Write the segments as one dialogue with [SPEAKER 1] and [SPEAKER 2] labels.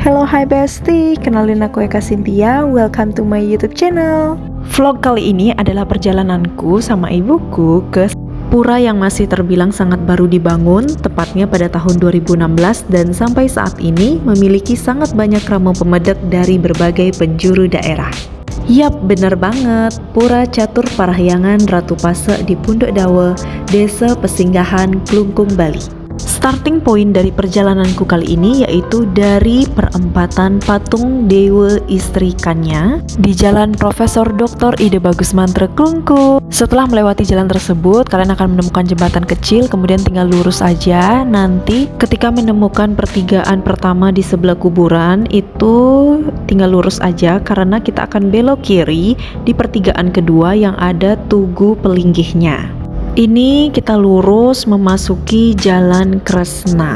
[SPEAKER 1] Hello, hi bestie, kenalin aku Eka Cynthia, welcome to my YouTube channel. Vlog kali ini adalah perjalananku sama ibuku ke pura yang masih terbilang sangat baru dibangun, tepatnya pada tahun 2016 dan sampai saat ini memiliki sangat banyak ramu pemedek dari berbagai penjuru daerah. Yap, bener banget, Pura Catur Parahyangan Ratu Pase di Punduk Dawe, Desa Pesinggahan, Klungkung, Bali. Starting point dari perjalananku kali ini yaitu dari perempatan Patung Dewa Istri Kanya di Jalan Profesor Dr. Ide Bagus Mantre, Klungkung. Setelah melewati jalan tersebut, kalian akan menemukan jembatan kecil, kemudian tinggal lurus aja. Nanti ketika menemukan pertigaan pertama di sebelah kuburan, itu tinggal lurus aja karena kita akan belok kiri di pertigaan kedua yang ada Tugu Pelinggihnya. Ini kita lurus memasuki Jalan Kresna.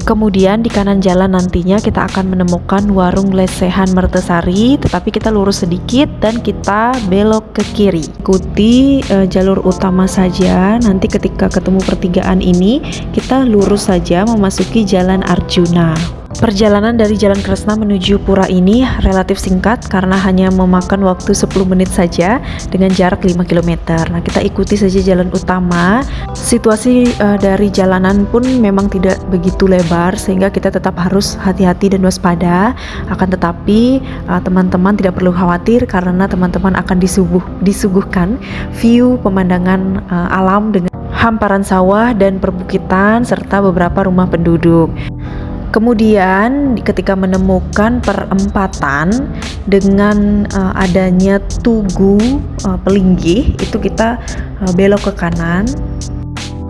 [SPEAKER 1] Kemudian di kanan jalan nantinya kita akan menemukan warung lesehan Mertesari, tetapi kita lurus sedikit dan kita belok ke kiri. Ikuti jalur utama saja. Nanti ketika ketemu pertigaan ini, kita lurus saja memasuki Jalan Arjuna. Perjalanan dari Jalan Kresna menuju pura ini relatif singkat karena hanya memakan waktu 10 menit saja dengan jarak 5 km. Nah, kita ikuti saja jalan utama. Situasi dari jalanan pun memang tidak begitu lebar sehingga kita tetap harus hati-hati dan waspada. Akan tetapi teman-teman tidak perlu khawatir karena teman-teman akan disuguhkan view pemandangan alam dengan hamparan sawah dan perbukitan serta beberapa rumah penduduk. Kemudian ketika menemukan perempatan dengan adanya Tugu Pelinggih, itu kita belok ke kanan,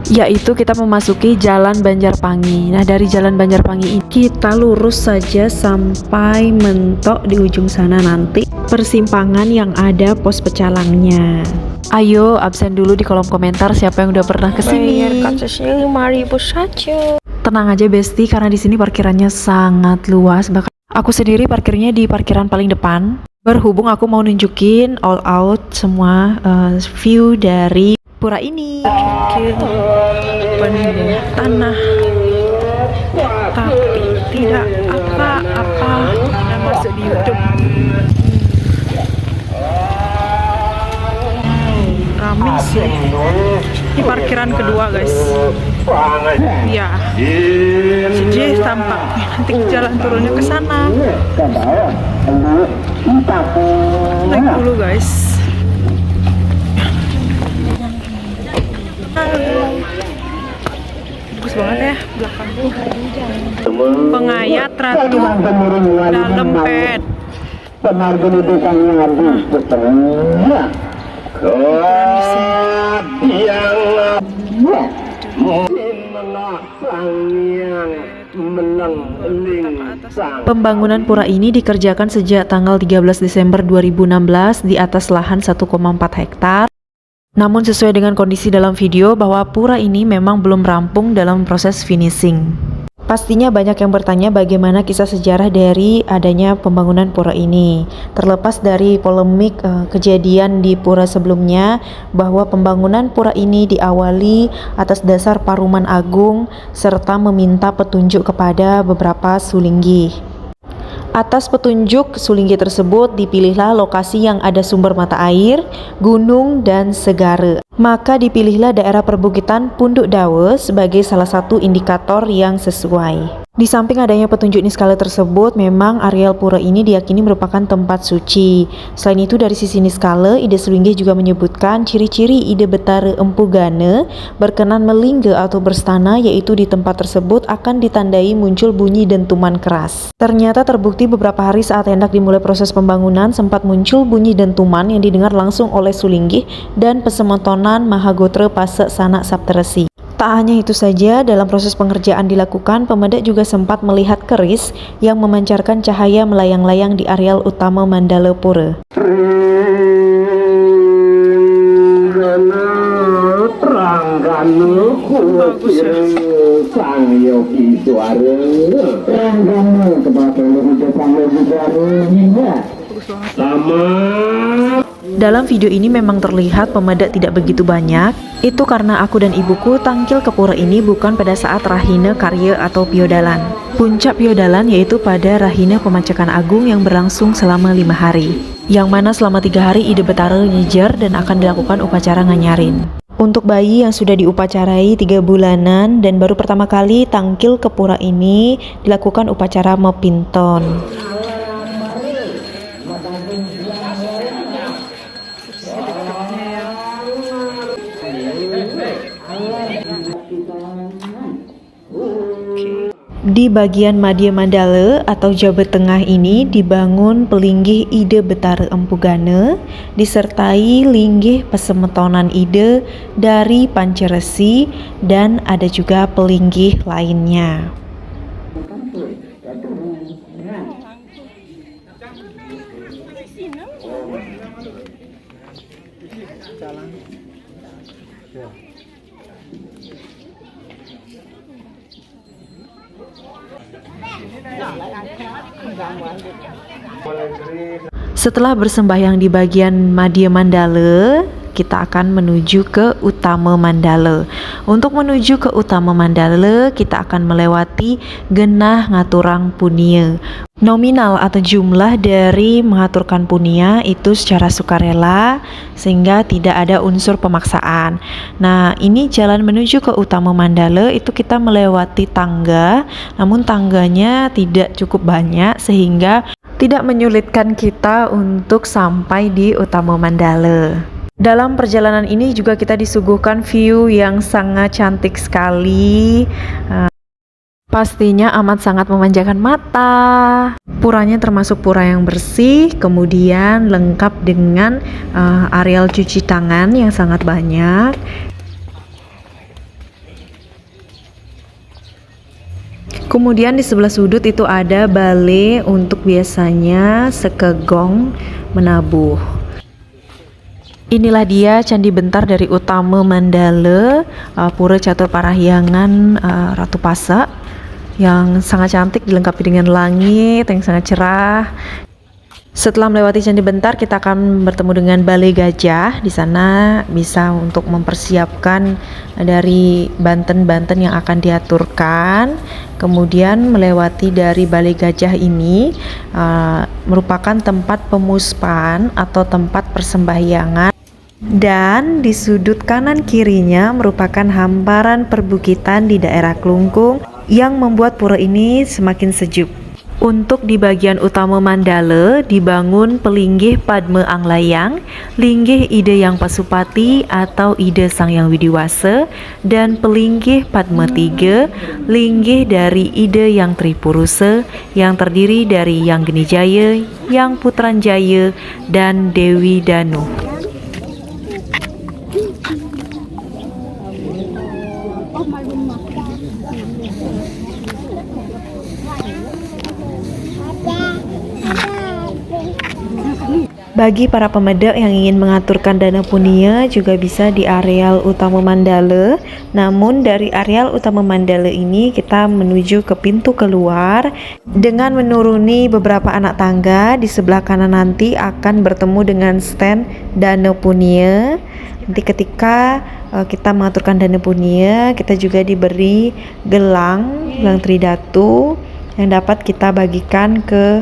[SPEAKER 1] yaitu kita memasuki Jalan Banjarpangi. Nah, dari Jalan Banjarpangi ini kita lurus saja sampai mentok di ujung sana nanti persimpangan yang ada pos pecalangnya. Ayo absen dulu di kolom komentar siapa yang udah pernah kesini.
[SPEAKER 2] Bayar kasusnya 5.000 saja.
[SPEAKER 1] Tenang aja bestie, karena di sini parkirannya sangat luas. Bahkan aku sendiri parkirnya di parkiran paling depan. Berhubung aku mau nunjukin all out semua view dari pura ini. Penuh tanah, tapi tidak apa-apa. Kita masuk di YouTube. Rame sih. Ini parkiran kedua guys. Ya, jadi tampaknya nanti jalan turunnya ke sana. Naik dulu guys. Bagus banget ya belakangku. Pengayat Ratu dalam pet. Pembangunan pura ini dikerjakan sejak tanggal 13 Desember 2016 di atas lahan 1,4 hektar. Namun sesuai dengan kondisi dalam video bahwa pura ini memang belum rampung dalam proses finishing. Pastinya banyak yang bertanya bagaimana kisah sejarah dari adanya pembangunan pura ini. Terlepas dari polemik kejadian di pura sebelumnya, bahwa pembangunan pura ini diawali atas dasar Paruman Agung serta meminta petunjuk kepada beberapa sulinggih. Atas petunjuk sulinggih tersebut dipilihlah lokasi yang ada sumber mata air, gunung, dan segara. Maka dipilihlah daerah perbukitan Punduk Dawe sebagai salah satu indikator yang sesuai. Di samping adanya petunjuk niskala tersebut, memang areal pura ini diyakini merupakan tempat suci. Selain itu, dari sisi niskala, Ide Sulinggih juga menyebutkan ciri-ciri Ide Betara Empu Gana berkenan melingga atau berstana, yaitu di tempat tersebut akan ditandai muncul bunyi dentuman keras. Ternyata terbukti beberapa hari saat hendak dimulai proses pembangunan sempat muncul bunyi dentuman yang didengar langsung oleh Sulinggih dan Pesemontonan Mahagotra Pase Sanak Saptaresi. Tak hanya itu saja, dalam proses pengerjaan dilakukan, pemedek juga sempat melihat keris yang memancarkan cahaya melayang-layang di areal utama Mandala Pura. Dalam video ini memang terlihat pemedak tidak begitu banyak. Itu karena aku dan ibuku tangkil ke pura ini bukan pada saat Rahina Karya atau Piodalan. Puncak Piodalan yaitu pada Rahina Pemancakan Agung yang berlangsung selama 5 hari. Yang mana selama 3 hari Ide Betara nyejar dan akan dilakukan upacara nganyarin. Untuk bayi yang sudah diupacarai 3 bulanan dan baru pertama kali tangkil ke pura ini dilakukan upacara mepinton. Di bagian Madya Mandala atau Jabat Tengah ini dibangun pelinggih Ide Betara Empu Gana disertai linggih pesemetonan ide dari Pancaresi dan ada juga pelinggih lainnya. Setelah bersembahyang di bagian Madya Mandala, kita akan menuju ke Utama Mandala. Untuk menuju ke Utama Mandala, kita akan melewati Genah Ngaturang Punia. Nominal atau jumlah dari mengaturkan punia itu secara sukarela sehingga tidak ada unsur pemaksaan. Nah, ini jalan menuju ke Utama Mandala itu kita melewati tangga, namun tangganya tidak cukup banyak sehingga tidak menyulitkan kita untuk sampai di Utama Mandala. Dalam perjalanan ini juga kita disuguhkan view yang sangat cantik sekali. Pastinya amat sangat memanjakan mata. Puranya termasuk pura yang bersih, kemudian lengkap dengan areal cuci tangan yang sangat banyak. Kemudian di sebelah sudut itu ada balai untuk biasanya sekegong menabuh. Inilah dia Candi Bentar dari Utama Mandala, Pura Catur Parahyangan Ratu Pasak yang sangat cantik dilengkapi dengan langit yang sangat cerah. Setelah melewati Candi Bentar, kita akan bertemu dengan Balai Gajah. Di sana bisa untuk mempersiapkan dari banten-banten yang akan diaturkan. Kemudian melewati dari Balai Gajah ini merupakan tempat pemuspan atau tempat persembahyangan. Dan di sudut kanan kirinya merupakan hamparan perbukitan di daerah Klungkung yang membuat pura ini semakin sejuk. Untuk di bagian utama Mandala dibangun pelinggih Padma Anglayang, linggih Ide Yang Pasupati atau Ide Sang Yang Widiwasa, dan pelinggih Padma Tiga, linggih dari Ide Yang Tripurusa yang terdiri dari Yang Genijaya, Yang Putranjaya, dan Dewi Danu. Bagi para pemedak yang ingin mengaturkan dana punia juga bisa di areal utama Mandala. Namun dari areal utama Mandala ini kita menuju ke pintu keluar dengan menuruni beberapa anak tangga. Di sebelah kanan nanti akan bertemu dengan stand dana punia. Nanti ketika kita mengaturkan dana punia, kita juga diberi gelang tridatu yang dapat kita bagikan ke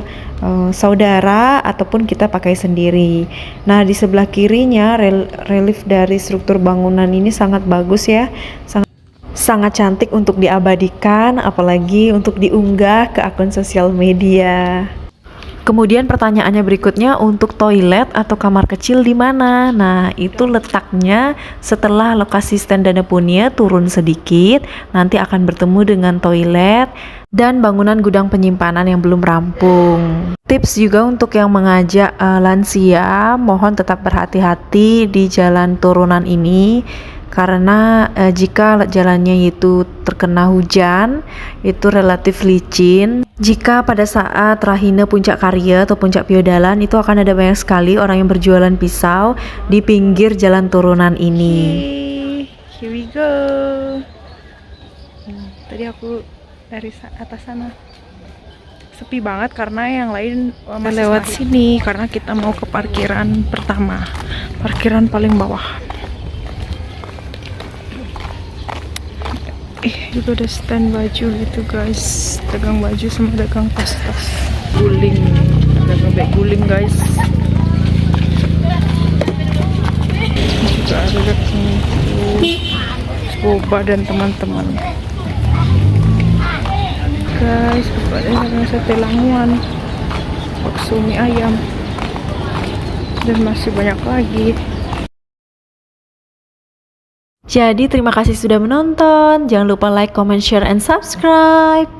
[SPEAKER 1] saudara ataupun kita pakai sendiri. Nah, di sebelah kirinya relief dari struktur bangunan ini sangat bagus ya, sangat cantik untuk diabadikan, apalagi untuk diunggah ke akun sosial media. Kemudian pertanyaannya berikutnya, untuk toilet atau kamar kecil di mana? Nah, itu letaknya setelah lokasi stand dana punia turun sedikit, nanti akan bertemu dengan toilet dan bangunan gudang penyimpanan yang belum rampung. Tips juga untuk yang mengajak lansia, mohon tetap berhati-hati di jalan turunan ini. Karena jika jalannya itu terkena hujan, itu relatif licin. Jika pada saat Rahina Puncak Karya atau Puncak Piodalan, itu akan ada banyak sekali orang yang berjualan pisau di pinggir jalan turunan ini.
[SPEAKER 2] Here we go. Tadi aku dari atas sana. sepi banget karena yang lain masih lewat sini karena kita mau ke parkiran pertama, parkiran paling bawah. Juga ada stand baju gitu guys, dagang baju sama dagang tas-tas, guling, dagang bag guling guys. Juga ada dagang boba dan teman-teman. Guys, ada dagang sate lamuan, bakso mie ayam, dan masih banyak lagi.
[SPEAKER 1] Jadi terima kasih sudah menonton. Jangan lupa like, comment, share, and subscribe.